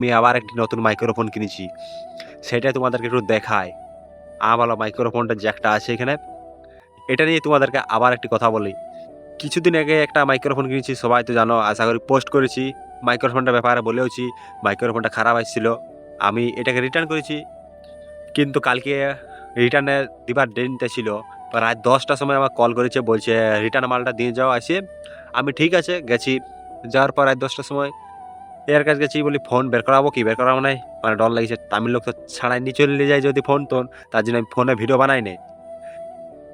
আমি আবার একটি নতুন মাইক্রোফোন কিনেছি। সেটাই তোমাদেরকে একটু দেখাই। ভালো মাইক্রোফোনটা জ্যাকটা আছে এখানে। এটা নিয়ে তোমাদেরকে আবার একটি কথা বলি। কিছুদিন আগে একটা মাইক্রোফোন কিনেছি, সবাই তো জানো, আশা করি পোস্ট করেছি। মাইক্রোফোনটার ব্যাপারে বলেওছি, মাইক্রোফোনটা খারাপ আসছিল। আমি এটাকে রিটার্ন করেছি। কিন্তু কালকে রিটার্নে দিবার দিনটা ছিল। রাত ১০টার সময় আমাকে কল করেছে, বলছে রিটার্ন মালটা দিয়ে যাও আসে। আমি ঠিক আছে গেছি। যাওয়ার পর রাত ১০টার সময় এর কাছে গেছি, বলি ফোন বের করাবো কি বের করাবো নাই, মানে ডর লাগছে। তামিল লোক তো ছাড়াই নিয়ে চলে যায় যদি ফোন টোন, তার জন্য আমি ফোনে ভিডিও বানাই নাই।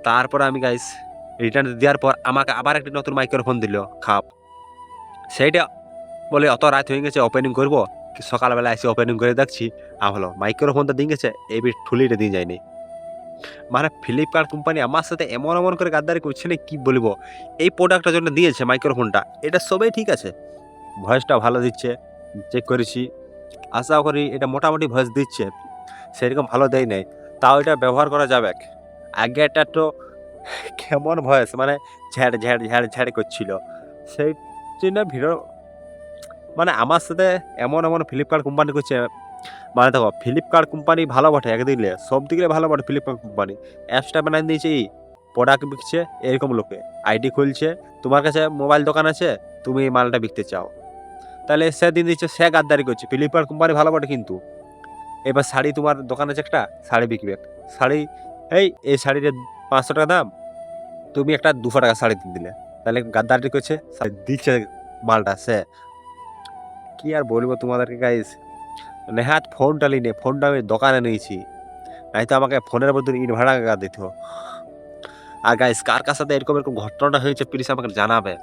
তারপরে আমি গাইস রিটার্ন দেওয়ার পর আমাকে আবার একটি নতুন মাইক্রোফোন দিল খাপ। সেইটা বলে অত রাত হয়ে গেছে ওপেনিং করবো, সকালবেলা এসে ওপেনিং করে দেখছি হলো মাইক্রোফোন তো দিয়ে গেছে, এবার ঠুলিটা দিয়ে যায়নি। মানে ফ্লিপকার্ট কোম্পানি আমার সাথে এমন এমন করে গাদ্দারি করছে না, কি বলবো। এই প্রোডাক্টটা জন্য দিয়েছে মাইক্রোফোনটা, এটা সবই ঠিক আছে, ভয়েসটা ভালো দিচ্ছে, চেক করেছি। আশা করি এটা মোটামুটি ভয়েস দিচ্ছে, সেরকম ভালো দেয় নাই, তাও এটা ব্যবহার করা যাবে। আগে এটা তো কেমন ভয়েস, মানে ঝ্যাড় ঝ্যাড় ঝ্যাড় ঝ্যাড় করছিল। সেই জন্য ভিডিও, মানে আমার সাথে এমন এমন ফ্লিপকার্ট কোম্পানি করছে। মানে দেখো, ফ্লিপকার্ট কোম্পানি ভালো বটে, একদিকে সব দিকে ভালো বটে। ফ্লিপকার্ট কোম্পানি অ্যাপসটা বানিয়ে দিয়েছে, প্রোডাক্ট বিকছে এরকম লোকে, আইডি খুলছে। তোমার কাছে মোবাইল দোকান আছে, তুমি এই মালটা বিকতে চাও, তাহলে সে দিন দিচ্ছে, সে গাদ্দারি করছে। ফ্লিপকার্ট কোম্পানি ভালো বটে, কিন্তু এবার শাড়ি তোমার দোকান আছে একটা, শাড়ি বিকবে, শাড়ি এই শাড়ির ৫০০ টাকা দাম, তুমি একটা ২০০ টাকা শাড়ি দিয়ে দিলে, তাহলে গাদ্দারি করছে, দিচ্ছে মালটা সে। কি আর বলবো তোমাদেরকে গাইস। নেহাত ফোনটা নিয়ে, ফোনটা আমি দোকানে নিয়েছি, নয়তো আমাকে ফোনের বদলে ইট ভাড়া দিত। আর গাইস, কার কার সাথে এরকম এরকম ঘটনাটা হয়েছে প্লিজ আমাকে জানাবে।